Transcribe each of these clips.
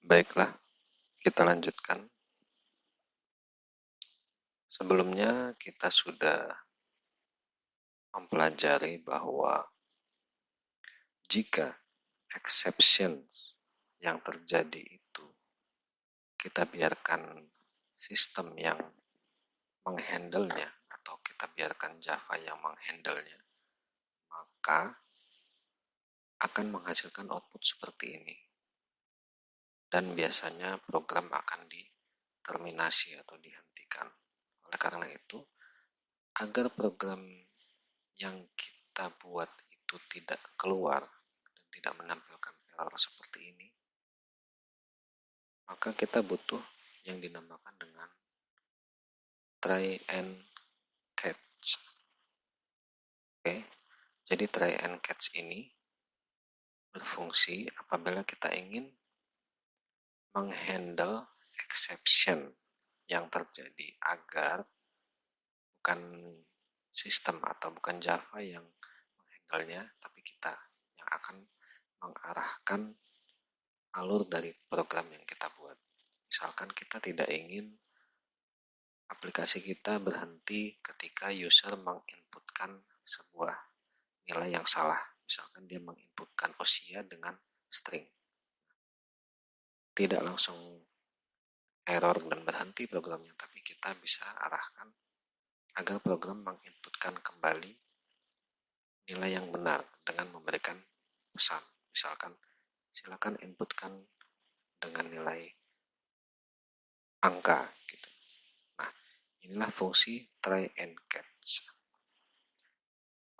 Baiklah, kita lanjutkan. Sebelumnya kita sudah mempelajari bahwa jika exception yang terjadi itu kita biarkan sistem yang menghandle-nya atau kita biarkan Java yang menghandle-nya, maka akan menghasilkan output seperti ini. Dan biasanya program akan diterminasi atau dihentikan. Oleh karena itu, agar program yang kita buat itu tidak keluar dan tidak menampilkan error seperti ini, maka kita butuh yang dinamakan dengan try and catch. Oke, jadi try and catch ini berfungsi apabila kita ingin menghandle exception yang terjadi agar bukan sistem atau bukan Java yang menghandle-nya, tapi kita yang akan mengarahkan alur dari program yang kita buat. Misalkan kita tidak ingin aplikasi kita berhenti ketika user menginputkan sebuah nilai yang salah. Misalkan dia menginputkan usia dengan string. Tidak langsung error dan berhenti programnya, tapi kita bisa arahkan agar program menginputkan kembali nilai yang benar dengan memberikan pesan. Misalkan, silakan inputkan dengan nilai angka gitu. Nah, inilah fungsi try and catch.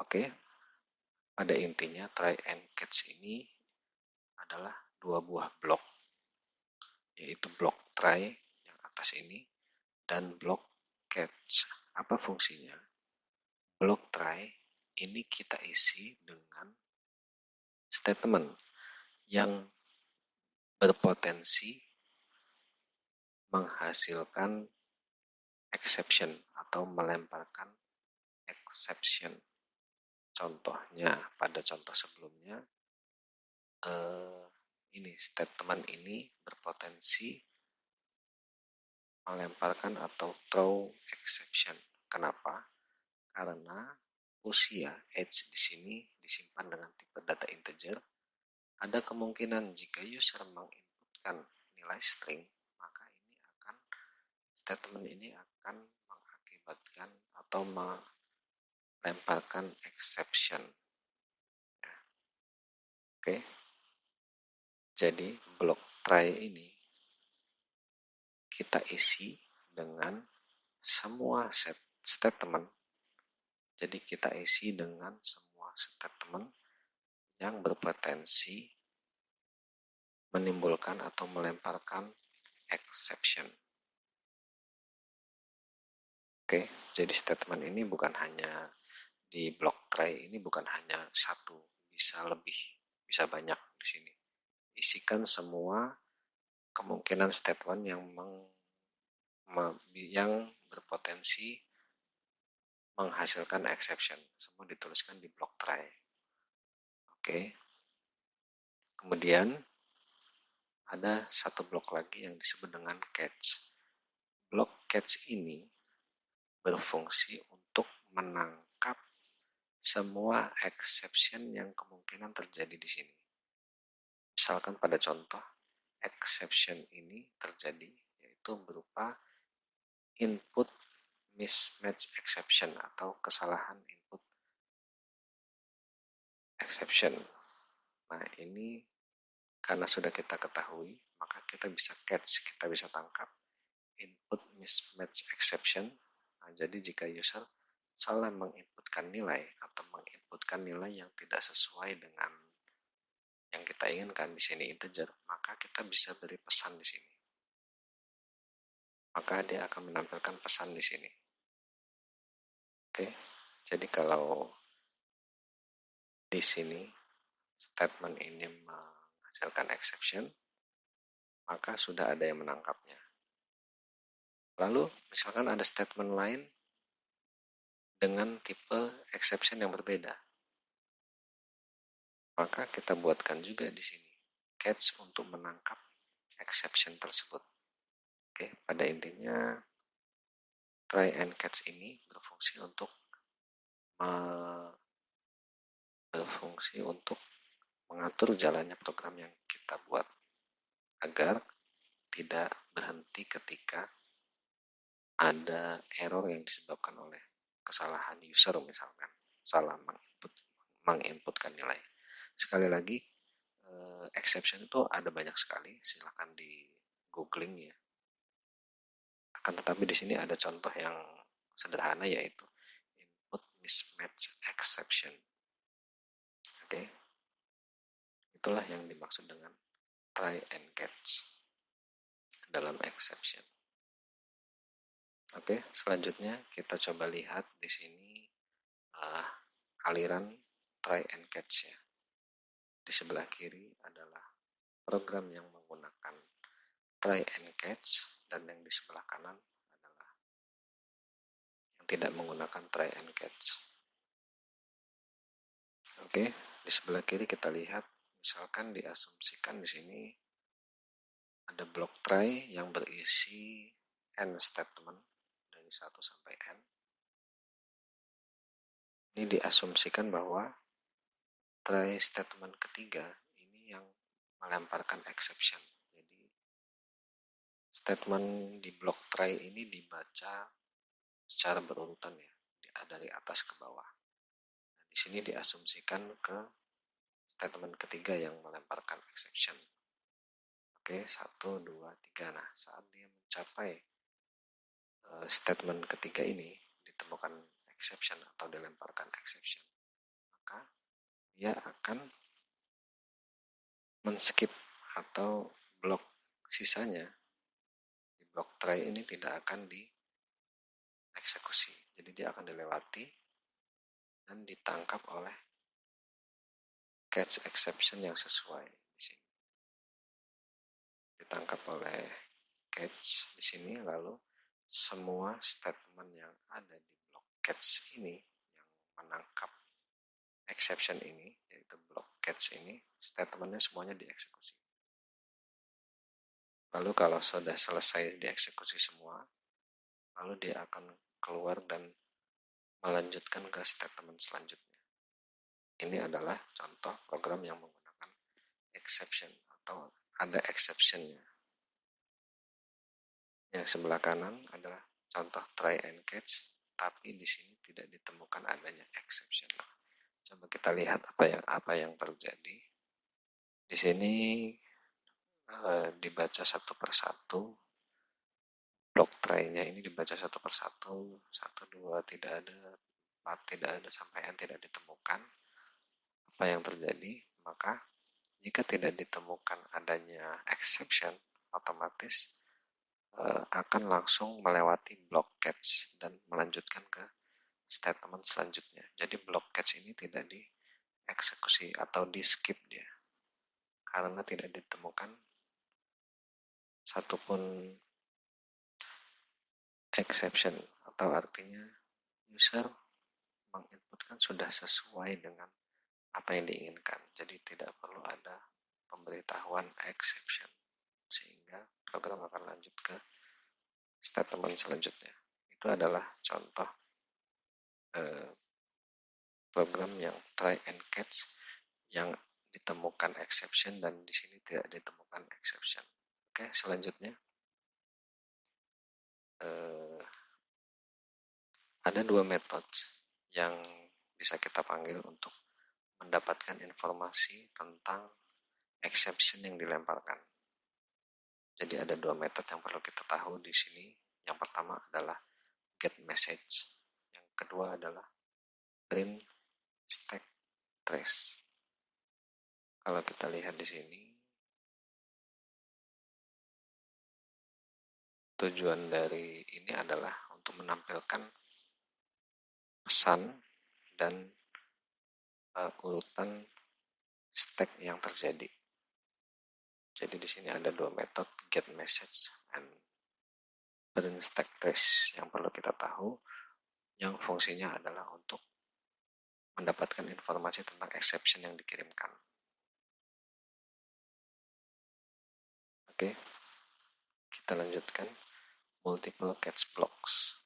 Oke, pada intinya try and catch ini adalah dua buah blok, yaitu blok try yang atas ini dan blok catch. Apa fungsinya? Blok try ini kita isi dengan statement yang berpotensi menghasilkan exception atau melemparkan exception. Contohnya pada contoh sebelumnya, ini statement ini berpotensi melemparkan atau throw exception. Kenapa? Karena usia age di sini disimpan dengan tipe data integer. Ada kemungkinan jika user menginputkan nilai string, maka statement ini akan mengakibatkan atau melemparkan exception. Oke. Jadi blok try ini kita isi dengan semua statement. Jadi kita isi dengan semua statement yang berpotensi menimbulkan atau melemparkan exception. Oke, jadi statement ini bukan hanya di blok try ini bukan hanya satu, bisa lebih, bisa banyak di sini. Isikan semua kemungkinan statement yang berpotensi menghasilkan exception. Semua dituliskan di blok try. Oke. Kemudian ada satu blok lagi yang disebut dengan catch. Blok catch ini berfungsi untuk menangkap semua exception yang kemungkinan terjadi di sini. Misalkan pada contoh, exception ini terjadi yaitu berupa input mismatch exception atau kesalahan input exception. Nah, ini karena sudah kita ketahui, maka kita bisa catch, kita bisa tangkap input mismatch exception. Nah, jadi jika user salah menginputkan nilai atau menginputkan nilai yang tidak sesuai dengan yang kita inginkan, di sini integer, maka kita bisa beri pesan di sini. Maka dia akan menampilkan pesan di sini. Oke, jadi kalau di sini statement ini menghasilkan exception, maka sudah ada yang menangkapnya. Lalu misalkan ada statement lain dengan tipe exception yang berbeda, maka kita buatkan juga di sini. catch untuk menangkap exception tersebut. Oke, pada intinya try and catch ini berfungsi untuk mengatur jalannya program yang kita buat agar tidak berhenti ketika ada error yang disebabkan oleh kesalahan user, misalkan salah menginputkan nilai. Sekali lagi, exception itu ada banyak sekali, silahkan di googling ya. Akan tetapi di sini ada contoh yang sederhana, yaitu input mismatch exception. Oke, itulah yang dimaksud dengan try and catch dalam exception. Oke, selanjutnya kita coba lihat di sini aliran try and catch ya. Di sebelah kiri adalah program yang menggunakan try and catch, dan yang di sebelah kanan adalah yang tidak menggunakan try and catch. Oke, di sebelah kiri kita lihat, misalkan diasumsikan di sini ada blok try yang berisi n statement dari 1 sampai n. Ini diasumsikan bahwa try statement ketiga ini yang melemparkan exception. Jadi statement di blok try ini dibaca secara berurutan ya, dari atas ke bawah. Nah, di sini diasumsikan ke statement ketiga yang melemparkan exception. Oke, 1, 2, 3. Nah, saat dia mencapai statement ketiga ini, ditemukan exception atau dilemparkan exception, maka dia akan men-skip atau blok sisanya di blok try ini tidak akan dieksekusi. Jadi dia akan dilewati dan ditangkap oleh catch exception yang sesuai di sini. Ditangkap oleh catch di sini, lalu semua statement yang ada di blok catch ini yang menangkap exception ini, yaitu blok catch ini, statementnya semuanya dieksekusi. Lalu kalau sudah selesai dieksekusi semua, lalu dia akan keluar dan melanjutkan ke statement selanjutnya. Ini adalah contoh program yang menggunakan exception atau ada exception-nya. Yang sebelah kanan adalah contoh try and catch, tapi di sini tidak ditemukan adanya exception. Coba kita lihat apa yang terjadi. Di sini dibaca satu persatu. Blok try-nya ini dibaca satu persatu. 1, 2 tidak ada, 4 tidak ada, sampai n tidak ditemukan. Apa yang terjadi? Maka jika tidak ditemukan adanya exception, otomatis akan langsung melewati block catch dan melanjutkan ke statement selanjutnya. Jadi block catch ini tidak dieksekusi atau di skip dia, karena tidak ditemukan satupun exception, atau artinya user menginputkan sudah sesuai dengan apa yang diinginkan. Jadi tidak perlu ada pemberitahuan exception, sehingga program akan lanjut ke statement selanjutnya. Itu adalah contoh program yang try and catch yang ditemukan exception dan di sini tidak ditemukan exception. Oke, selanjutnya ada dua metode yang bisa kita panggil untuk mendapatkan informasi tentang exception yang dilemparkan. Jadi ada dua metode yang perlu kita tahu di sini. Yang pertama adalah get message. Yang kedua adalah print stack trace. Kalau kita lihat di sini, tujuan dari ini adalah untuk menampilkan pesan dan urutan stack yang terjadi. Jadi di sini ada dua metode, get message and print stack trace, yang perlu kita tahu, yang fungsinya adalah untuk mendapatkan informasi tentang exception yang dikirimkan. Oke, kita lanjutkan multiple catch blocks.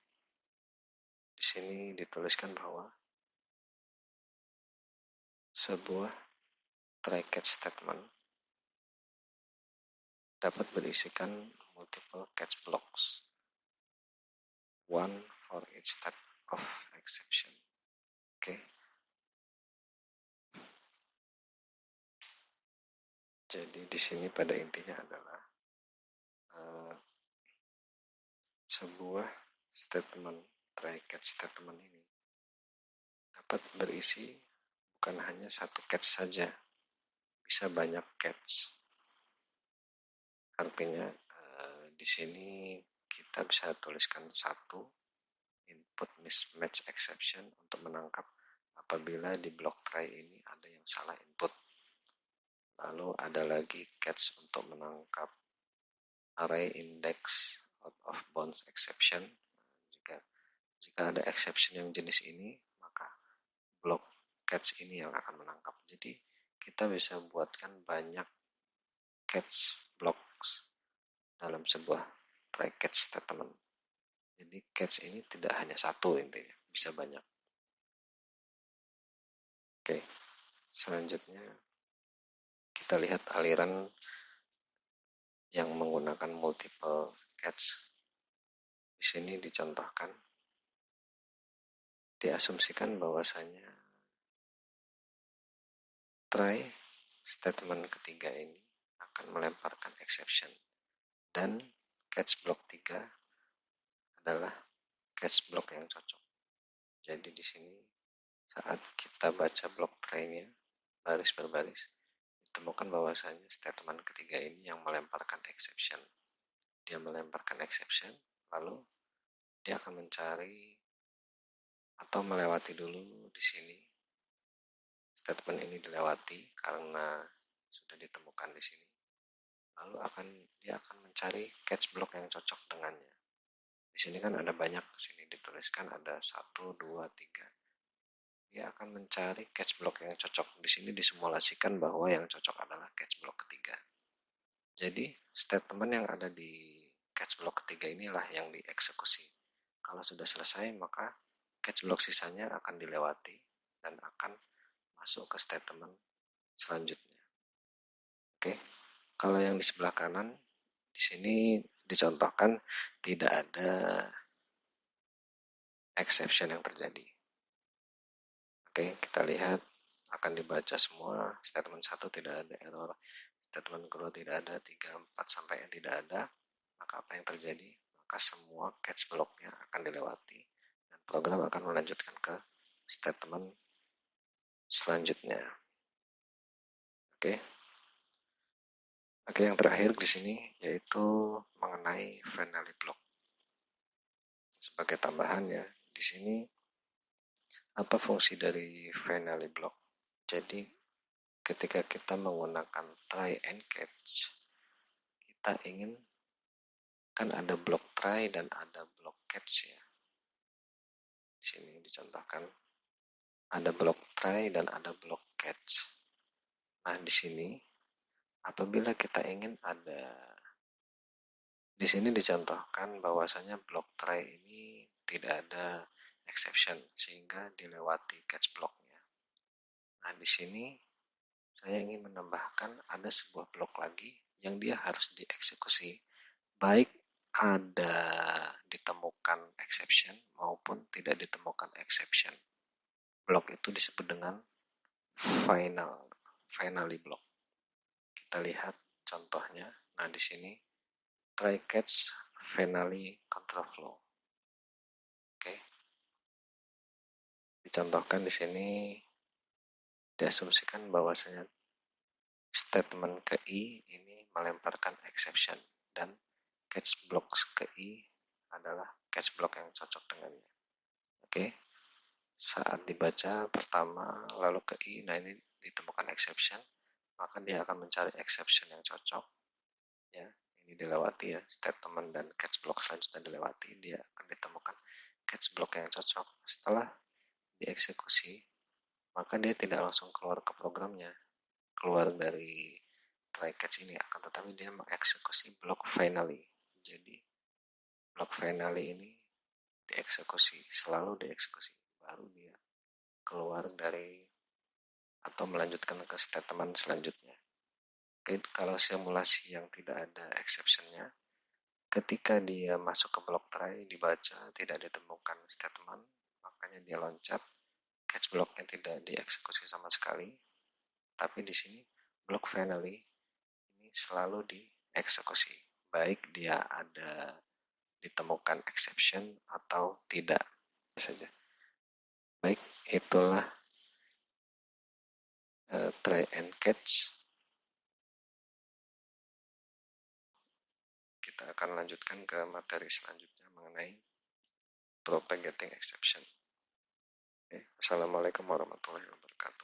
Di sini dituliskan bahwa sebuah try catch statement dapat berisikan multiple catch blocks, one for each type of exception. Oke. Jadi di sini pada intinya adalah sebuah statement try catch statement ini dapat berisi bukan hanya satu catch saja, bisa banyak catch. Artinya di sini kita bisa tuliskan satu input mismatch exception untuk menangkap apabila di block try ini ada yang salah input. Lalu ada lagi catch untuk menangkap array index out of bounds exception. Jika ada exception yang jenis ini, maka block catch ini yang akan menangkap. Jadi kita bisa buatkan banyak catch blocks dalam sebuah try catch statement. Jadi catch ini tidak hanya satu intinya, bisa banyak. Oke, selanjutnya kita lihat aliran yang menggunakan multiple catch. Di sini dicontohkan, diasumsikan bahwasanya try statement ketiga ini akan melemparkan exception dan catch block 3 adalah catch block yang cocok. Jadi di sini saat kita baca block try-nya baris per baris, ditemukan bahwasanya statement ketiga ini yang melemparkan exception. Dia melemparkan exception, lalu dia akan mencari atau melewati dulu di sini. Statement ini dilewati karena sudah ditemukan di sini. Lalu dia akan mencari catch block yang cocok dengannya. Di sini kan ada banyak, di sini dituliskan ada 1, 2, 3. Dia akan mencari catch block yang cocok. Di sini disimulasikan bahwa yang cocok adalah catch block ketiga. Jadi statement yang ada di catch block ketiga inilah yang dieksekusi. Kalau sudah selesai, maka catch block sisanya akan dilewati dan akan masuk ke statement selanjutnya. Oke, kalau yang di sebelah kanan, di sini dicontohkan tidak ada exception yang terjadi. Oke, kita lihat akan dibaca semua. Statement 1 tidak ada error, statement kedua tidak ada, 3, 4 sampai yang tidak ada. Maka apa yang terjadi? Maka semua catch block-nya akan dilewati dan program akan melanjutkan ke statement selanjutnya. Oke, yang terakhir di sini yaitu mengenai finally block. Sebagai tambahan ya, di sini apa fungsi dari finally block? Jadi ketika kita menggunakan try and catch, kita ingin kan ada block try dan ada block catch ya. Di sini dicontohkan ada block try dan ada block catch. Nah, di sini apabila kita ingin di sini dicontohkan bahwasanya block try ini tidak ada exception sehingga dilewati catch blocknya. Nah, di sini saya ingin menambahkan ada sebuah blok lagi yang dia harus dieksekusi baik ada ditemukan exception maupun tidak ditemukan exception. Blok itu disebut dengan finally block. Kita lihat contohnya. Nah, di sini try catch finally control flow. Oke. Dicontohkan di sini diasumsikan bahwasanya statement ke I ini melemparkan exception dan catch block ke I adalah catch block yang cocok dengannya. Oke. Saat dibaca pertama lalu ke I, nah ini ditemukan exception, maka dia akan mencari exception yang cocok. Ya, ini dilewati ya, statement dan catch block selanjutnya dilewati, dia akan ditemukan catch block yang cocok. Setelah dieksekusi, maka dia tidak langsung keluar ke programnya, keluar dari try catch ini, akan tetapi dia mengeksekusi block finally. Jadi block finally ini dieksekusi, selalu dieksekusi, baru dia keluar dari atau melanjutkan ke statement selanjutnya. Oke, kalau simulasi yang tidak ada exceptionnya, ketika dia masuk ke block try, dibaca, tidak ditemukan statement, makanya dia loncat, catch blocknya tidak dieksekusi sama sekali, tapi di sini block finally ini selalu dieksekusi, baik dia ada ditemukan exception atau tidak saja. Baik, itulah try and catch. Kita akan lanjutkan ke materi selanjutnya mengenai propagating exception. Assalamualaikum warahmatullahi wabarakatuh.